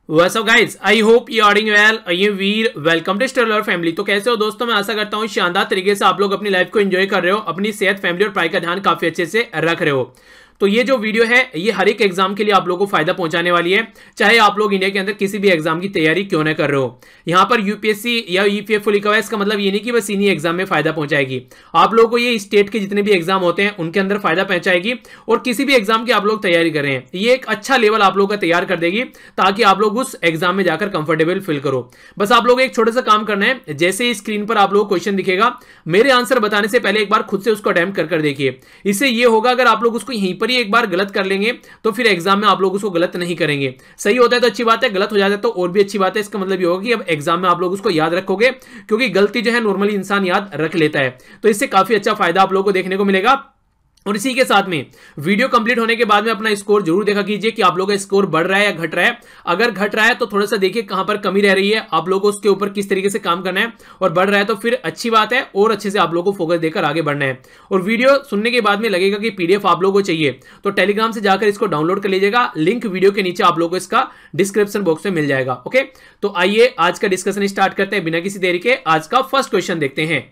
What's up guys? I hope you are doing well. ये वीर welcome to stellar family. तो कैसे हो दोस्तों? मैं आशा करता हूँ शानदार तरीके से आप लोग अपनी लाइफ को एंजॉय कर रहे हो, अपनी सेहत, फैमिली और पढ़ाई का ध्यान काफी अच्छे से रख रहे हो। तो ये जो वीडियो है ये हर एक एग्जाम के लिए आप लोगों को फायदा पहुंचाने वाली है, चाहे आप लोग इंडिया के अंदर किसी भी एग्जाम की तैयारी क्यों ना कर रहे हो। यहाँ पर यूपीएससी या ईपीएफओ लिखा हुआ है, इसका मतलब ये नहीं कि बस इन्हीं एग्जाम में फायदा पहुंचाएगी। आप लोगों को ये स्टेट के जितने भी एग्जाम होते हैं उनके अंदर फायदा पहुंचाएगी, और किसी भी एग्जाम की आप लोग तैयारी कर रहे हैं ये एक अच्छा लेवल आप लोग का तैयार कर देगी, ताकि आप लोग उस एग्जाम में जाकर कंफर्टेबल फील करो। बस आप लोग एक छोटा सा काम करना है, जैसे ही स्क्रीन पर आप लोग क्वेश्चन दिखेगा, मेरे आंसर बताने से पहले एक बार खुद से उसको अटेम्प्ट कर देखिए। इससे ये होगा, अगर आप लोग उसको यहीं पर ही एक बार गलत कर लेंगे तो फिर एग्जाम में आप लोग उसको गलत नहीं करेंगे। सही होता है तो अच्छी बात है, गलत हो जाता है तो और भी अच्छी बात है। इसका मतलब ये होगा कि अब एग्जाम में आप लोग उसको याद रखोगे, क्योंकि गलती जो है नॉर्मली इंसान याद रख लेता है। तो इससे काफी अच्छा फायदा आप लोगों को देखने को मिलेगा। और इसी के साथ में वीडियो कंप्लीट होने के बाद में अपना स्कोर जरूर देखा कीजिए कि आप लोगों का स्कोर बढ़ रहा है या घट रहा है। अगर घट रहा है तो थोड़ा सा देखिए कहां पर कमी रह रही है, आप लोगों को उसके ऊपर किस तरीके से काम करना है, और बढ़ रहा है तो फिर अच्छी बात है और अच्छे से आप लोगों को फोकस देकर आगे बढ़ना है। और वीडियो सुनने के बाद में लगेगा कि पीडीएफ आप लोगों को चाहिए तो टेलीग्राम से जाकर इसको डाउनलोड कर लीजिएगा, लिंक वीडियो के नीचे आप लोगों को इसका डिस्क्रिप्शन बॉक्स में मिल जाएगा। ओके, तो आइए आज का डिस्कशन स्टार्ट करते हैं बिना किसी देरी के। आज का फर्स्ट क्वेश्चन देखते हैं।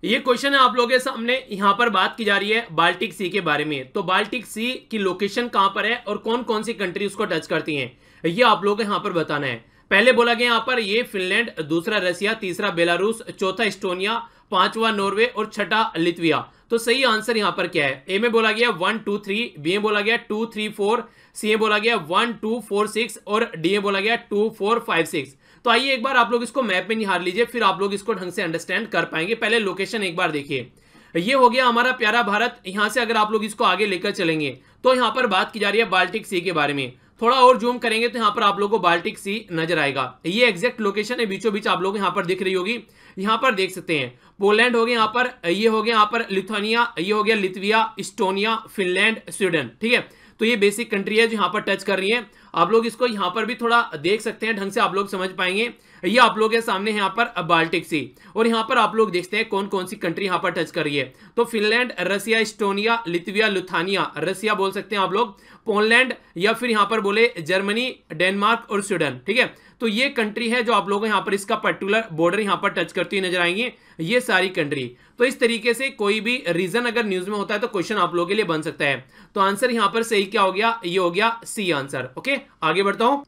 ये क्वेश्चन है आप लोगों के सामने, यहां पर बात की जा रही है बाल्टिक सी के बारे में। तो बाल्टिक सी की लोकेशन कहां पर है और कौन कौन सी कंट्री उसको टच करती हैं, ये आप लोगों को यहां पर बताना है। पहले बोला गया यहां पर ये फिनलैंड, दूसरा रसिया, तीसरा बेलारूस, चौथा एस्टोनिया, पांचवा नॉर्वे और छठा लिथुआनिया। तो सही आंसर यहां पर क्या है? ए में बोला गया 1 2 3, बी में बोला गया 2 3 4, सी में बोला गया 1 2 4 6 और डी में बोला गया 2 4 5 6। तो आइए एक बार आप लोग इसको मैप में निहार लीजिए, फिर आप लोग इसको ढंग से अंडरस्टैंड कर पाएंगे। पहले लोकेशन एक बार देखिए, ये हो गया हमारा प्यारा भारत। यहां से अगर आप लोग इसको आगे लेकर चलेंगे तो यहां पर बात की जा रही है बाल्टिक सी के बारे में। थोड़ा और जूम करेंगे तो यहां पर आप लोगों को बाल्टिक सी नजर आएगा। ये एग्जैक्ट लोकेशन है, बीचों बीच आप लोग यहां पर दिख रही होगी। यहां पर देख सकते हैं पोलैंड हो गया यहां पर, ये हो गया यहां पर लिथुआनिया, ये हो गया लिथुआनिया, एस्टोनिया, फिनलैंड, स्वीडन। ठीक है, तो ये बेसिक कंट्री है जो यहां पर टच कर रही है। आप लोग इसको यहां पर भी थोड़ा देख सकते हैं, ढंग से आप लोग समझ पाएंगे। ये आप लोगों के सामने यहां पर बाल्टिक सी, और यहां पर आप लोग देखते हैं कौन कौन सी कंट्री यहां पर टच कर रही है। तो फिनलैंड, रसिया, एस्टोनिया, लिथुआनिया, लिथुआनिया, रसिया बोल सकते हैं आप लोग, पोलैंड, या फिर यहां पर बोले जर्मनी, डेनमार्क और स्वीडन। ठीक है, तो ये कंट्री है जो आप लोगों को यहां पर इसका पर्टिकुलर बॉर्डर यहां पर टच करती हुई नजर आएंगे, ये सारी कंट्री। तो इस तरीके से कोई भी रीजन अगर न्यूज में होता है तो क्वेश्चन आप लोगों के लिए बन सकता है। तो आंसर यहां पर सही क्या हो गया? ये हो गया सी आंसर। ओके, आगे बढ़ता हूं।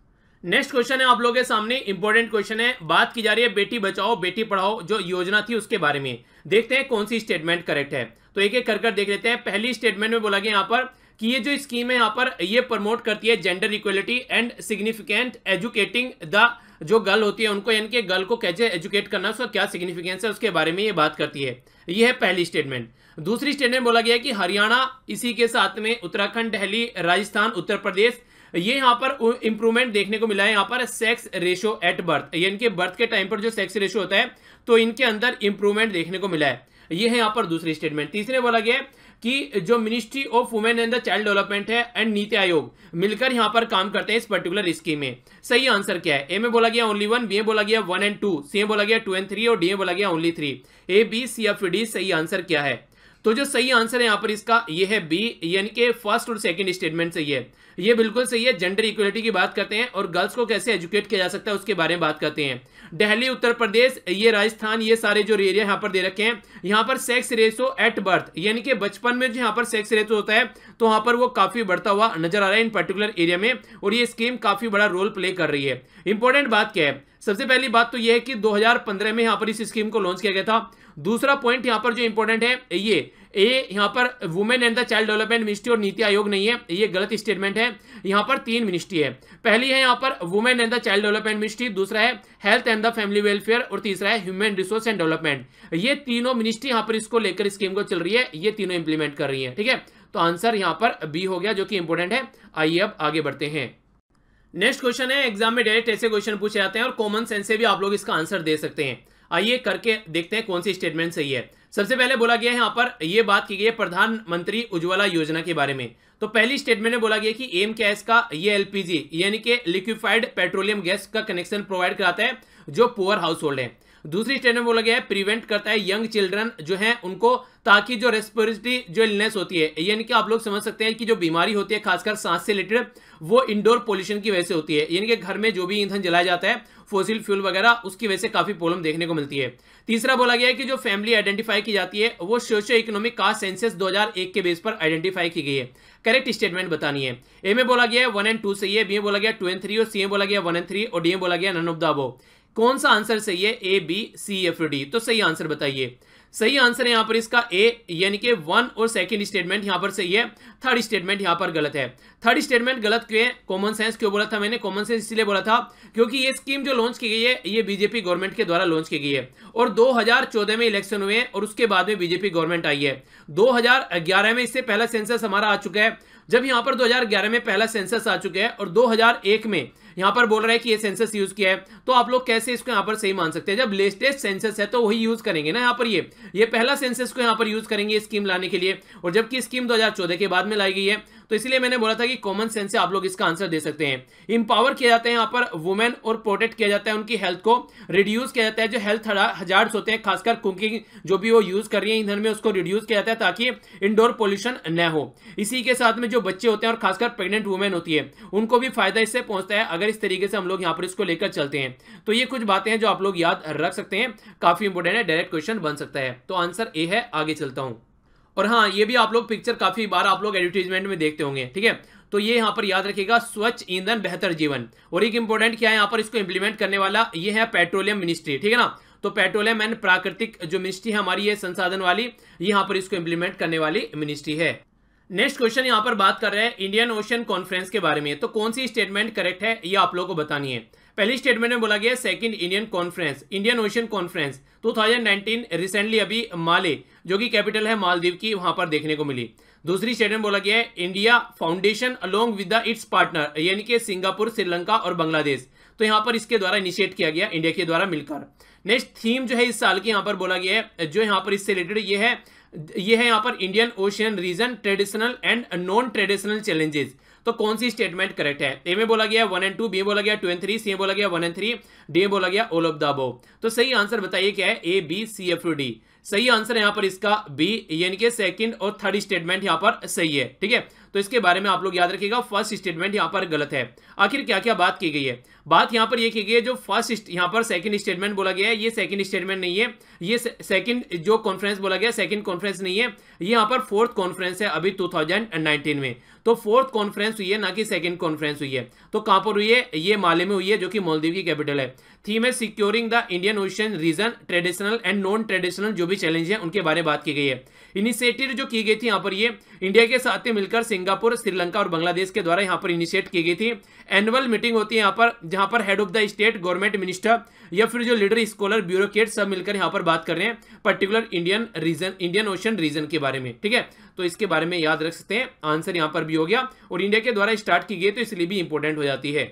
नेक्स्ट क्वेश्चन है आप लोगों के सामने, इंपॉर्टेंट क्वेश्चन है। बात की जा रही है बेटी बचाओ बेटी पढ़ाओ जो योजना थी उसके बारे में। देखते हैं कौन सी स्टेटमेंट करेक्ट है, तो एक एक कर देख लेते हैं। पहली स्टेटमेंट में बोला गया यहाँ पर कि ये जो स्कीम है यहाँ पर ये प्रमोट करती है gender equality and significant educating the, जो गर्ल होती है उनको, यानी कि गर्ल को कैसे एजुकेट करना, उसका क्या सिग्निफिकेंस है उसके बारे में ये बात करती है। ये है पहली स्टेटमेंट। दूसरी स्टेटमेंट बोला गया कि हरियाणा, इसी के साथ में उत्तराखंड, दिल्ली, राजस्थान, उत्तर प्रदेश, ये यहां पर इंप्रूवमेंट देखने को मिला है। यहां पर सेक्स रेशो एट बर्थ, यानी कि बर्थ के टाइम पर जो सेक्स रेशो होता है तो इनके अंदर इंप्रूवमेंट देखने को मिला है। ये है यहां पर दूसरी स्टेटमेंट। तीसरे बोला गया कि जो ministry of women and the child development है एंड नीति आयोग मिलकर यहां पर काम करते हैं इस पर्टिकुलर स्कीम में। सही आंसर क्या है? ए में बोला गया ओनली 1, बी में बोला गया 1 एंड 2, सी में बोला गया 2 एंड 3 और डी में बोला गया ओनली 3। ए, बी, सी या फिर डी, सही आंसर क्या है? तो जो सही आंसर है यहां पर इसका ये है बी, यानी कि फर्स्ट और सेकंड स्टेटमेंट सही है। ये बिल्कुल सही है। जेंडर इक्वलिटी की बात करते हैं और गर्ल्स को कैसे एजुकेट किया जा सकता है उसके बारे में बात करते हैं। दिल्ली, उत्तर प्रदेश, ये राजस्थान, ये सारे जो एरिया यहां पर दे रखे हैं, यहां पर सेक्स रेशो एट बर्थ, यानी कि बचपन में जो यहां पर सेक्स रेशो होता है तो वहां पर वो काफी बढ़ता हुआ नजर आ रहा है इन पर्टिकुलर एरिया में, और ये स्कीम काफी बड़ा रोल प्ले कर रही है। इंपॉर्टेंट बात क्या है? सबसे पहली बात तो यह है कि 2015 में यहां पर इस स्कीम को लॉन्च किया गया था। दूसरा पॉइंट यहां पर जो इंपॉर्टेंट है, ये यहां पर women and the child development ministry और नीति आयोग नहीं है, ये गलत स्टेटमेंट है। यहां पर 3 मिनिस्ट्री है। पहली है यहां पर women and the child development ministry, दूसरा है health and the family welfare और तीसरा है ह्यूमन रिसोर्स एंड डेवलपमेंट। ये तीनों मिनिस्ट्री यहां पर इसको लेकर स्कीम को चल रही है, ये तीनों इंप्लीमेंट कर रही है। ठीक है, तो आंसर यहां पर बी हो गया जो कि इंपॉर्टेंट है। आइए अब आगे बढ़ते हैं। नेक्स्ट क्वेश्चन है, एग्जाम में डायरेक्ट ऐसे क्वेश्चन पूछे जाते हैं और कॉमन सेंस से भी आप लोग इसका आंसर दे सकते हैं। आइए करके देखते हैं कौन सी स्टेटमेंट सही है। सबसे पहले बोला गया है यहां पर ये बात की गई है प्रधानमंत्री उज्ज्वला योजना के बारे में। तो पहली स्टेटमेंट में बोला गया कि एम क्या है इसका? ये एलपीजी यानी कि लिक्विफाइड पेट्रोलियम गैस का कनेक्शन प्रोवाइड कराता है जो पुअर हाउस होल्ड है। दूसरी स्टेटमेंट बोला गया है प्रिवेंट करता है यंग चिल्ड्रन जो है उनको, ताकि जो रेस्पिरेटरी जो इलनेस होती है, यानी कि आप लोग समझ सकते हैं कि जो बीमारी होती है खासकर सांस से रिलेटेड, वो इंडोर पोल्यूशन की वजह से होती है, यानी कि घर में जो भी ईंधन जलाया जाता है फॉसिल फ्यूल वगैरह, उसकी वजह से काफी प्रॉब्लम देखने को मिलती है। तीसरा बोला गया है कि जो फैमिली आइडेंटिफाई की जाती है वो सोशियो इकोनॉमिक कास्ट सेंसस 2001 के बेस पर आइडेंटिफाई की गई है। करेक्ट स्टेटमेंट बतानी है। ए में बोला गया है 1 and 2 सही है, बी में बोला गया 2 and 3, और सी में बोला गया 1 and 3, और डी में बोला गया नन ऑफ द अबव। कौन सा आंसर सही है, A B C F D? तो सही आंसर बताइए। सही आंसर है यहां पर इसका ए, यानी कि 1 और सेकंड स्टेटमेंट यहां पर सही है, थर्ड स्टेटमेंट यहां पर गलत है। थर्ड स्टेटमेंट गलत क्यों है? कॉमन सेंस क्यों बोला था मैंने? कॉमन सेंस इसलिए बोला था क्योंकि ये स्कीम जो लॉन्च की गई है ये बीजेपी गवर्नमेंट के द्वारा लॉन्च की गई है, और 2014 में इलेक्शन हुए और उसके बाद में बीजेपी गवर्नमेंट आई है। 2011 में इससे पहला सेंसस हमारा आ चुका है। जब यहां पर 2011 में पहला सेंसस आ चुका है और 2001 में यहां पर बोल रहा है कि ये सेंसस यूज किया है, तो आप लोग कैसे इसको यहां पर सही मान सकते हैं? जब लेटेस्ट सेंसस है तो वही यूज करेंगे ना। यहां पर ये पहला सेंसस को यहां पर यूज करेंगे स्कीम लाने के लिए, और जबकि स्कीम 2014 के बाद में लाई गई है, तो इसलिए मैंने बोला था कि कॉमन सेंस से आप लोग इसका आंसर दे सकते हैं। इंपावर किया जाता है यहाँ पर वुमेन, और प्रोटेक्ट किया जाता है उनकी हेल्थ को, रिड्यूस किया जाता है जो हेल्थ हजार्ड्स होते हैं, खासकर कुकिंग जो भी वो यूज कर रही है ईंधन में, उसको रिड्यूस किया जाता है ताकि इंडोर पोल्यूशन न हो। इसी के साथ में जो बच्चे होते हैं और खासकर प्रेग्नेंट वुमेन होती है उनको भी फायदा इससे पहुंचता है अगर इस तरीके से हम लोग यहाँ पर इसको लेकर चलते हैं। तो ये कुछ बातें हैं जो आप लोग याद रख सकते हैं, काफी इंपोर्टेंट है, डायरेक्ट क्वेश्चन बन सकता है। तो आंसर ए है। आगे चलता हूं। और हाँ, ये भी आप लोग पिक्चर काफी बार आप लोग एडवर्टाइजमेंट में देखते होंगे, ठीक है? तो ये यहां पर याद रखिएगा, स्वच्छ ईंधन बेहतर जीवन। और एक इंपॉर्टेंट क्या है यहां पर इसको इंप्लीमेंट करने वाला, ये है पेट्रोलियम मिनिस्ट्री, ठीक है ना? तो पेट्रोलियम एंड प्राकृतिक जो मिनिस्ट्री है हमारी, ये संसाधन वाली, ये यहां पर इसको इंप्लीमेंट करने वाली मिनिस्ट्री है। नेक्स्ट क्वेश्चन यहां पर बात कर रहे हैं इंडियन ओशन कॉन्फ्रेंस के बारे में। तो कौन सी स्टेटमेंट करेक्ट है ये आप लोगों को बतानी है। पहली स्टेटमेंट में बोला गया second Indian conference, Indian ocean conference 2019 recently अभी माले जो कि कैपिटल है मालदीव की, वहां पर देखने को मिली। दूसरी स्टेटमेंट बोला गया है India foundation along with the it's partner, यानी कि सिंगापुर, श्रीलंका और बांग्लादेश, तो यहां पर इसके द्वारा इनिशिएट किया गया इंडिया के द्वारा मिलकर। नेक्स्ट थीम जो है इस साल की यहां पर बोला गया है, जो यहां पर इससे रिलेटेड ये है यहां पर Indian Ocean region traditional and non traditional challenges. तो कौन सी स्टेटमेंट करेक्ट है? ए में बोला गया 1 and 2, बी में बोला गया 2 and 3, सी में बोला गया 1 and 3, डी में बोला गया ऑल ऑफ द अबव। तो सही आंसर बताइए क्या है, A B C F D. सही आंसर है यहां पर इसका बी, यानी कि सेकंड और थर्ड स्टेटमेंट यहां पर सही है, ठीक है? तो इसके बारे में आप लोग याद रखिएगा, फर्स्ट स्टेटमेंट यहां पर गलत है। आखिर क्या क्या बात की गई है? बात यहां पर यह की गई है, जो फर्स्ट यहां पर सेकंड स्टेटमेंट बोला गया है ये सेकंड स्टेटमेंट नहीं है, ये सेकंड जो कॉन्फ्रेंस बोला गया सेकंड कॉन्फ्रेंस नहीं है, ये यहां पर फोर्थ कॉन्फ्रेंस है अभी 2019 में। तो फोर्थ कॉन्फ्रेंस हुई है, ना कि सेकंड कॉन्फ्रेंस हुई है। तो कहां पर हुई है? ये माले में हुई है, जो कि मालदीव की कैपिटल है। थीम है securing the Indian Ocean region traditional and non traditional जो भी चैलेंज है उनके बारे में बात की गई है। इनिशिएटिव जो की गई थी यहाँ पर ये इंडिया के साथ में मिलकर सिंगापुर, श्रीलंका और बांग्लादेश के द्वारा यहाँ पर इनिशिएट की गई थी। एनुअल मीटिंग होती है यहाँ पर, जहां पर head of the state, government minister या फिर जो लीडर, स्कॉलर, ब्यूरोक्रेट सब मिलकर यहाँ पर बात कर रहे हैं पर्टिकुलर इंडियन ओशन रीजन के बारे में, ठीक है? तो इसके बारे में याद रख सकते हैं। आंसर यहाँ पर भी हो गया, और इंडिया के द्वारा स्टार्ट की गई तो इसलिए भी इंपॉर्टेंट हो जाती है।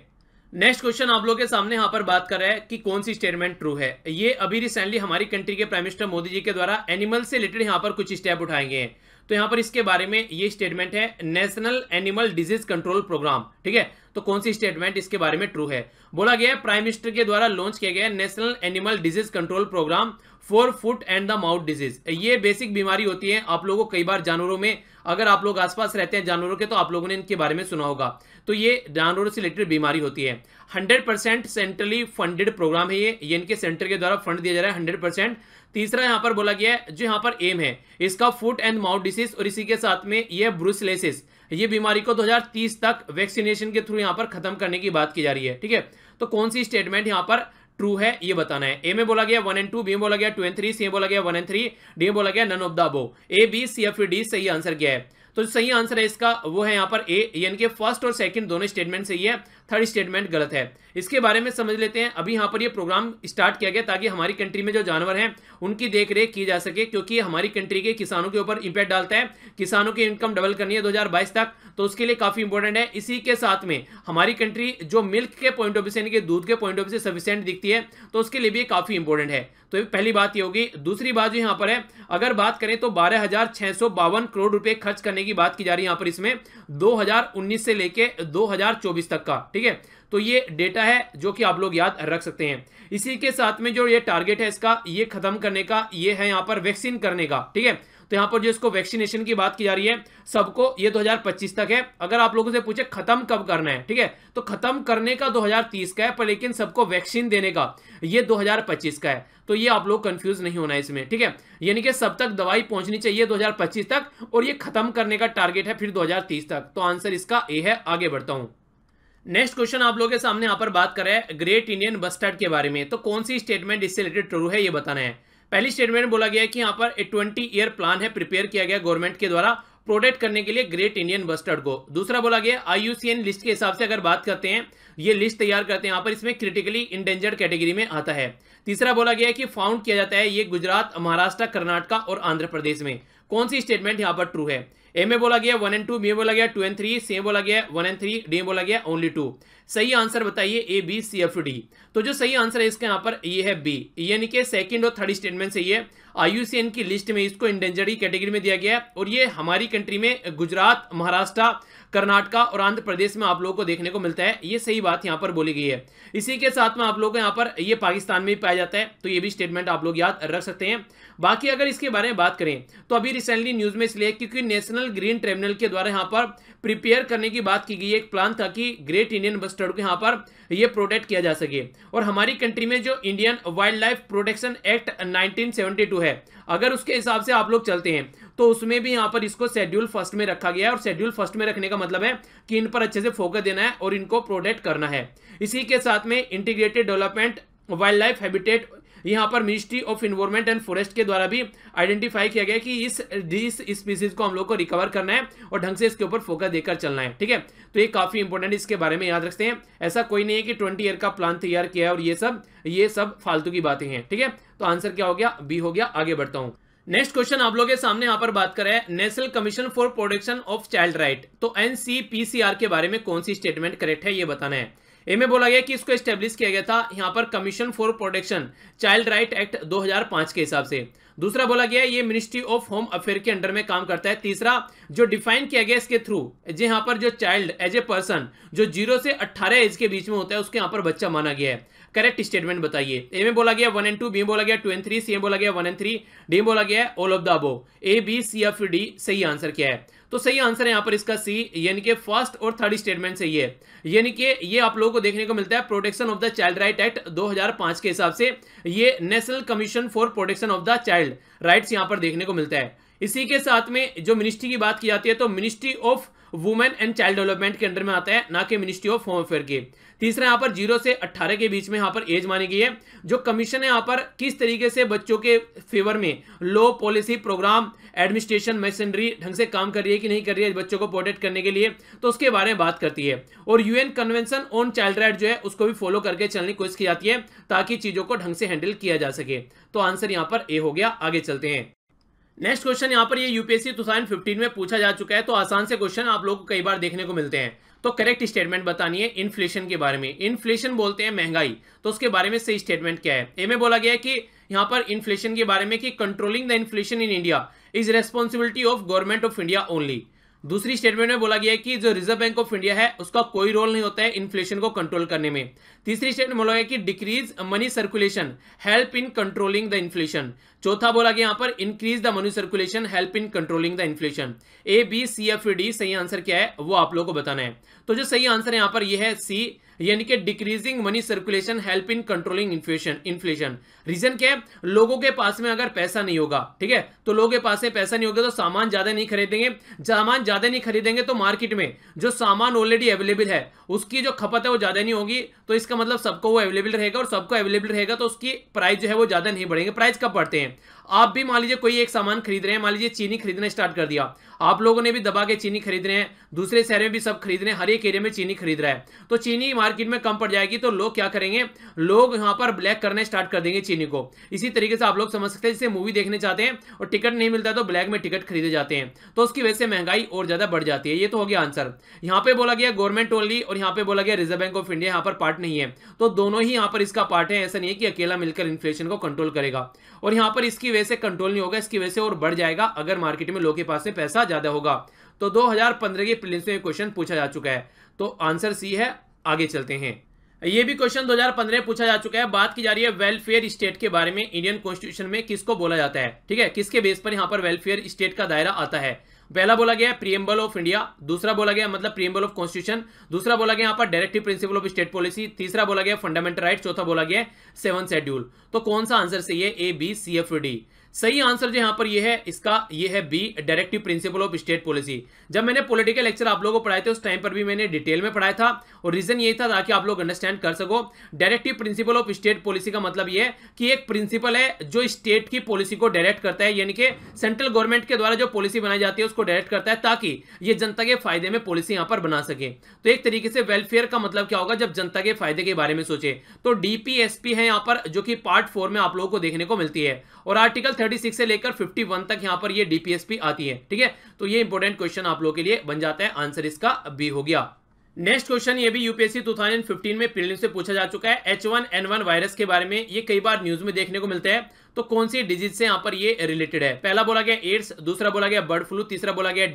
नेक्स्ट क्वेश्चन आप लोगों के सामने यहाँ पर बात कर रहा है कि कौन सी स्टेटमेंट ट्रू है। ये अभी रिसेंटली हमारी कंट्री के प्राइम मिनिस्टर मोदी जी के द्वारा एनिमल से रिलेटेड यहाँ पर कुछ स्टेप उठाए गए हैं। तो यहाँ पर इसके बारे में ये स्टेटमेंट है national animal disease control programme, ठीक है? तो कौन सी स्टेटमेंट इसके बारे में ट्रू है? बोला गया है प्राइम मिनिस्टर के द्वारा लॉन्च किया गया national animal disease control programme for foot and the mouth disease. ये बेसिक बीमारी होती है, आप लोगों को कई बार जानवरों में, अगर आप लोग आसपास रहते हैं जानवरों के, तो आप लोगों ने इनके बारे में सुना होगा। तो ये जानवरों से रिलेटेड बीमारी होती है। 100% सेंट्रली फंडेड प्रोग्राम है ये इनके सेंटर के द्वारा फंड दिया जा रहा है 100%। तीसरा यहां पर बोला गया है, जो यहां पर एम है इसका फुट एंड माउथ डिसीज, और इसी के साथ में ये ब्रुसेलोसिस, ये बीमारी को 2030 तक वैक्सीनेशन के थ्रू यहां पर खत्म करने की बात की जा रही है, ठीक है? तो कौन सी स्टेटमेंट यहां पर ट्रू है ये बताना है। ए में बोला गया 1 and 2, बी में बोला गया 2 and 3, सी में बोला गया 1 and 3, डी में बोला गया none of the above. A B C F D सही आंसर क्या है? तो सही आंसर है इसका वो है यहाँ पर ए, यानी कि फर्स्ट और सेकंड दोनों स्टेटमेंट सही है, थर्ड स्टेटमेंट गलत है। इसके बारे में समझ लेते हैं। अभी यहाँ पर ये प्रोग्राम स्टार्ट किया गया ताकि हमारी कंट्री में जो जानवर हैं उनकी देखरेख की जा सके, क्योंकि हमारी कंट्री के किसानों के ऊपर इंपैक्ट डालता है। किसानों की इनकम डबल करनी है 2022 तक, तो उसके लिए काफी इंपॉर्टेंट है। इसी के साथ में हमारी कंट्री जो मिल्क के पॉइंट ऑफ व्यू से, यानी कि दूध के पॉइंट ऑफ व्यू से सफिशिएंट दिखती है, तो उसके लिए भी काफी इंपॉर्टेंट है। तो पहली बात ये होगी। दूसरी बात जो यहाँ पर है, अगर बात करें तो 12,652 करोड़ रुपए खर्च करने की बात की जा रही है यहाँ पर इसमें 2019 से लेके 2024 तक का, ठीक है? तो ये डेटा है जो कि आप लोग याद रख सकते हैं। इसी के साथ में जो ये टारगेट है इसका, ये खत्म करने का, ये है यहाँ पर वैक्सीन करने का, ठीक है। तो यहाँ पर जो इसको वैक्सीनेशन की बात की जा रही है सबको, ये 2025 तक है। अगर आप लोगों से पूछे खत्म कब करना है, ठीक है, तो खत्म करने का 2030 का है, पर लेकिन सबको वैक्सीन देने का ये 2025 का है। तो ये आप लोग कंफ्यूज नहीं होना है इसमें, ठीक है। यानी कि सब तक दवाई पहुंचनी चाहिए 2025 तक, और ये खत्म करने का टारगेट है फिर 2030 तक। तो आंसर इसका ए है। आगे बढ़ता हूं। नेक्स्ट क्वेश्चन आप लोगों के सामने यहाँ पर बात कर रहे हैं ग्रेट इंडियन बस्टर्ड के बारे में। तो कौन सी स्टेटमेंट इससे रिलेटेड ट्रू है ये बताना है। पहली स्टेटमेंट में बोला गया है कि यहाँ पर 20 ईयर प्लान है प्रिपेयर किया गया गवर्नमेंट के द्वारा प्रोटेक्ट करने के लिए ग्रेट इंडियन बस्टर्ड को। दूसरा बोला गया IUCN लिस्ट के हिसाब से अगर बात करते हैं, ये लिस्ट तैयार करते हैं, यहाँ पर इसमें क्रिटिकली इंडेंजर्ड कैटेगरी में आता है। तीसरा बोला गया है कि फाउंड किया जाता है ये गुजरात, महाराष्ट्र, कर्नाटक और आंध्र प्रदेश में। कौन सी स्टेटमेंट यहाँ पर ट्रू है। ए में बोला गया 1 and 2, बी में बोला गया 2 and 3, सी में बोला गया 1 and 3, डी में बोला गया ओनली 2। सही आंसर बताइए ए, बी, सी, एफ, डी। तो जो सही आंसर है इसका यहाँ पर ये है बी, यानी कि सेकंड और थर्ड स्टेटमेंट सही है। IUCN की लिस्ट में इसको इंडेंजर्ड कैटेगरी में दिया गया है, और ये हमारी कंट्री में गुजरात, महाराष्ट्र, कर्नाटका और आंध्र प्रदेश में आप लोगों को देखने को मिलता है। ये सही बात यहाँ पर बोली गई है। इसी के साथ में आप लोगों को यहाँ पर ये पाकिस्तान में भी पाया जाता है, तो ये भी स्टेटमेंट आप लोग याद रख सकते हैं। बाकी अगर इसके बारे में बात करें तो अभी रिसेंटली न्यूज में इसलिए क्योंकि नेशनल ग्रीन ट्रिब्यूनल के द्वारा यहाँ पर प्रिपेयर करने की बात की गई है, एक प्लान था कि ग्रेट इंडियन बस्टर्ड को यहाँ पर ये प्रोटेक्ट किया जा सके। और हमारी कंट्री में जो Indian wild life protection act 1972 है, अगर उसके हिसाब से आप लोग चलते हैं तो उसमें भी यहाँ पर इसको शेड्यूल फर्स्ट में रखा गया है। और शेड्यूल फर्स्ट में रखने का मतलब है कि इन पर अच्छे से फोकस देना है और इनको प्रोटेक्ट करना है। इसी के साथ में integrated development wild life habitat, यहाँ पर ministry of environment and forest के द्वारा भी आइडेंटिफाई किया गया कि इस स्पीसीज को हम लोग को रिकवर करना है और ढंग से इसके ऊपर फोकस देकर चलना है, ठीक है। तो ये काफी इंपॉर्टेंट, इसके बारे में याद रखते हैं। ऐसा कोई नहीं है कि 20 ईयर का प्लान तैयार किया है और ये सब फालतू की बातें हैं, ठीक है। तो आंसर क्या हो गया, बी हो गया। आगे बढ़ता हूं। नेक्स्ट क्वेश्चन आप लोगों के सामने यहाँ पर बात कर रहे हैं national commission for protection of child right. तो NCPCR के बारे में कौन सी स्टेटमेंट करेक्ट है ये बताना है। ए में बोला गया कि इसको एस्टेब्लिश किया गया था यहाँ पर commission for protection child right act 2005 के हिसाब से। दूसरा बोला गया ये मिनिस्ट्री ऑफ होम अफेयर के अंडर में काम करता है। तीसरा जो डिफाइन किया गया इसके थ्रू, यहाँ पर जो चाइल्ड एज ए पर्सन जो 0 से 18 एज के बीच में होता है उसके यहाँ पर बच्चा माना गया है। करेक्ट स्टेटमेंट बताइए। ए में बोला गया 1 and 2, बी में बोला गया 2 and 3, सी में बोला गया 1 and 3, डी में बोला गया all of the above. A, B, C या फिर डी सही आंसर क्या है। तो सही आंसर है यहाँ पर इसका सी, यानी कि फर्स्ट और थर्ड स्टेटमेंट सही है। यानी कि ये आप लोगों को देखने को मिलता है protection of the child right act 2005 के हिसाब से ये national commission for protection of the child rights यहाँ पर देखने को मिलता है। इसी के साथ में जो मिनिस्ट्री की बात की जाती है तो ministry of women and child development के अंडर में आता है, ना कि मिनिस्ट्री ऑफ होम अफेयर के। तीसरा यहाँ पर 0 से 18 के बीच में यहाँ पर एज मानी गई है। जो कमीशन है यहाँ पर किस तरीके से बच्चों के फेवर में law, policy, programme, administration, machinery ढंग से काम कर रही है कि नहीं कर रही है बच्चों को प्रोटेक्ट करने के लिए, तो उसके बारे में बात करती है। और UN convention on child right जो है उसको भी फॉलो करके चलने की कोशिश की जाती है ताकि चीजों को ढंग से हैंडल किया जा सके। तो आंसर यहाँ पर ए हो गया। आगे चलते हैं। नेक्स्ट क्वेश्चन यहाँ पर ये यूपीएससी 2015 में पूछा जा चुका है, तो आसान से क्वेश्चन आप लोगों को कई बार देखने को मिलते हैं। तो करेक्ट स्टेटमेंट बतानी है इन्फ्लेशन के बारे में। इन्फ्लेशन बोलते हैं महंगाई, तो उसके बारे में सही स्टेटमेंट क्या है। ए में बोला गया है कि यहाँ पर इन्फ्लेशन के बारे में कि controlling the inflation in India is responsibility of government of India only. दूसरी स्टेटमेंट में बोला गया है कि जो रिजर्व बैंक ऑफ इंडिया है उसका कोई रोल नहीं होता है इन्फ्लेशन को कंट्रोल करने में। तीसरी स्टेटमेंट बोला गया कि decrease money circulation help in controlling the inflation. चौथा बोला गया यहाँ पर increase the money circulation help in controlling the inflation. A, B, C या फिर डी सही आंसर क्या है वो आप लोगों को बताना है। तो जो सही आंसर है यहाँ पर यह है सी, यानी कि decreasing money circulation help in controlling inflation. Reason क्या है, लोगों के पास में अगर पैसा नहीं होगा, ठीक है, तो लोगों के पास में पैसा नहीं होगा तो सामान ज्यादा नहीं खरीदेंगे। सामान ज्यादा नहीं खरीदेंगे तो मार्केट में जो सामान ऑलरेडी अवेलेबल है उसकी जो खपत है वो ज्यादा नहीं होगी, तो इसका मतलब सबको वो अवेलेबल रहेगा, और सबको अवेलेबल रहेगा तो उसकी प्राइस जो है वो ज्यादा नहीं बढ़ेंगे। प्राइस कब बढ़ते हैं, आप भी मान लीजिए कोई एक सामान खरीद रहे हैं, मान लीजिए चीनी खरीदना स्टार्ट कर दिया, आप लोगों ने भी दबा के चीनी खरीद रहे हैं, दूसरे शहर में भी सब खरीद रहे हैं, हर एक एरिया में चीनी खरीद रहा है, तो चीनी मार्केट में कम पड़ जाएगी तो लोग क्या करेंगे, लोग यहाँ पर ब्लैक करने स्टार्ट कर देंगे चीनी को। इसी तरीके से आप लोग समझ सकते हैं, जैसे मूवी देखने चाहते हैं और टिकट नहीं मिलता तो ब्लैक में टिकट खरीदे जाते हैं, तो उसकी वजह से महंगाई और ज्यादा बढ़ जाती है। ये तो हो गया आंसर। यहाँ पे बोला गया गवर्नमेंट ओनली और यहाँ पे बोला गया रिजर्व बैंक ऑफ इंडिया यहाँ पर पार्ट नहीं है, तो दोनों ही यहाँ पर इसका पार्ट है। ऐसा नहीं है कि अकेला मिलकर इन्फ्लेशन को कंट्रोल करेगा, और यहाँ पर इसकी वजह से कंट्रोल नहीं होगा, इसकी वजह से और बढ़ जाएगा अगर मार्केट में लोगों के पास में पैसा ज्यादा होगा। तो 2015 के प्रीलिम्स में क्वेश्चन पूछा जा चुका है, तो आंसर सी है। आगे चलते हैं। ये भी क्वेश्चन 2015 पूछा जा चुका है। बात की जा रही है वेलफेयर स्टेट के बारे में। इंडियन कॉन्स्टिट्यूशन में किसको बोला जाता है, ठीक है, किसके बेस पर यहां पर वेलफेयर स्टेट का दायरा आता है। पहला बोला गया है प्रीएम्बल ऑफ इंडिया, दूसरा बोला गया मतलब प्रीएम्बल ऑफ कॉन्स्टिट्यूशन, दूसरा बोला गया यहां पर directive principle of state policy, तीसरा बोला गया फंडामेंटल राइट, चौथा बोला गया 7th शेड्यूल। तो कौन सा आंसर सही है, A B C F D. सही आंसर जो यहां पर ये है इसका, ये है B, directive principle of state policy. जब मैंने पॉलिटिकल लेक्चर आप लोगों को पढ़ाए थे उस टाइम पर भी मैंने डिटेल में पढ़ाया था और रीजन यही था ताकि आप लोग अंडरस्टैंड कर सको। Directive principle of state policy का मतलब ये है कि एक प्रिंसिपल है जो स्टेट की पॉलिसी को डायरेक्ट करता है, यानी कि सेंट्रल गवर्नमेंट के द्वारा जो पॉलिसी बनाई जाती है उसको डायरेक्ट करता है ताकि ये जनता के फायदे में पॉलिसी यहां पर बना सके। तो एक तरीके से वेलफेयर का मतलब क्या होगा, जब जनता के फायदे के बारे में सोचे। तो डीपीएसपी है यहां पर जो कि पार्ट 4 में आप लोगों को देखने को मिलती है और आर्टिकल 36 से लेकर 51 तक यहां पर ये डीपीएसपी आती है, ठीक है। तो ये इंपॉर्टेंट क्वेश्चन आप लोगों के लिए बन जाता है, आंसर इसका बी हो गया। नेक्स्ट क्वेश्चन ये भी यूपीएससी 2015 में प्रीलिम्स से पूछा जा चुका है। H1N1 वायरस के बारे में ये कई बार न्यूज में देखने को मिलता है। तो कौन सी डिजीज से यहां पर ये रिलेटेड है। पहला बोला गया एड्स, दूसरा बोला गया बर्ड फ्लू, तीसरा बोला गया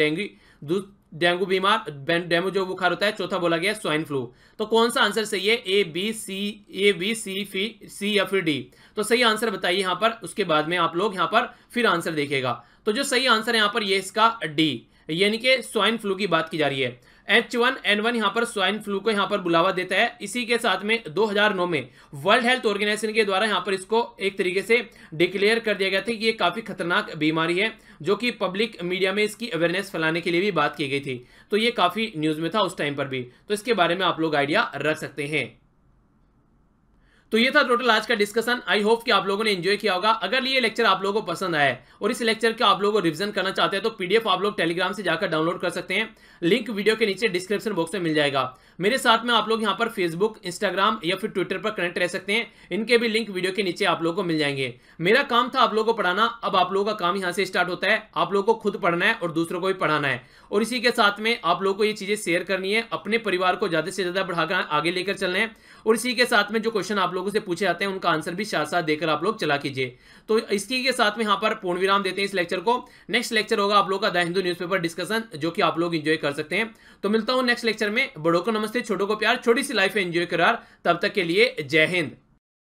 डेंगू बीमार, डेंगू जो बुखार होता है, चौथा बोला गया स्वाइन फ्लू। तो कौन सा आंसर सही है, ए बी सी या फिर डी। तो सही आंसर बताइए यहां पर, उसके बाद में आप लोग यहां पर फिर आंसर देखेगा। तो जो सही आंसर है यहां पर ये इसका डी, यानी कि स्वाइन फ्लू की बात की जा रही है। H1N1 यहां पर स्वाइन फ्लू को यहां पर बुलावा देता है। इसी के साथ में 2009 में वर्ल्ड हेल्थ ऑर्गेनाइजेशन के द्वारा यहां पर इसको एक तरीके से डिक्लेयर कर दिया गया था कि ये काफी खतरनाक बीमारी है, जो कि पब्लिक मीडिया में इसकी अवेयरनेस फैलाने के लिए भी बात की गई थी। तो ये काफी न्यूज में था उस टाइम पर भी, तो इसके बारे में आप लोग आइडिया रख सकते हैं। तो ये था टोटल आज का डिस्कशन। आई होप कि आप लोगों ने एंजॉय किया होगा। अगर ये लेक्चर आप लोगों को पसंद आया है और इस लेक्चर का आप लोगों को रिवीजन करना चाहते हैं तो पीडीएफ आप लोग टेलीग्राम से जाकर डाउनलोड कर सकते हैं। लिंक वीडियो के नीचे डिस्क्रिप्शन बॉक्स में मिल जाएगा। मेरे साथ में आप लोग यहाँ पर फेसबुक, इंस्टाग्राम या फिर ट्विटर पर कनेक्ट रह सकते हैं। इनके भी लिंक वीडियो के नीचे आप लोगों को मिल जाएंगे। मेरा काम था आप लोगों को पढ़ाना, अब आप लोगों का काम यहाँ से स्टार्ट होता है। आप लोगों को खुद पढ़ना है और दूसरों को भी पढ़ाना है, और इसी के साथ में आप लोगों को ये चीजें शेयर करनी है, अपने परिवार को ज्यादा से ज्यादा बढ़ाकर आगे लेकर चलना है। और इसी के साथ में जो क्वेश्चन आप लोगों से पूछे जाते हैं उनका आंसर भी साथ साथ देकर आप लोग चला कीजिए। तो इसी के साथ में यहाँ पर पूर्ण विराम देते हैं इस लेक्चर को। नेक्स्ट लेक्चर होगा आप लोगों का द हिंदू न्यूज़पेपर डिस्कशन, जो कि आप लोग एंजॉय कर सकते हैं। तो मिलता हूं नेक्स्ट लेक्चर में। बड़ों को नमस्ते, छोटों को प्यार, छोटी सी लाइफ एंजॉय करार। तब तक के लिए जय हिंद।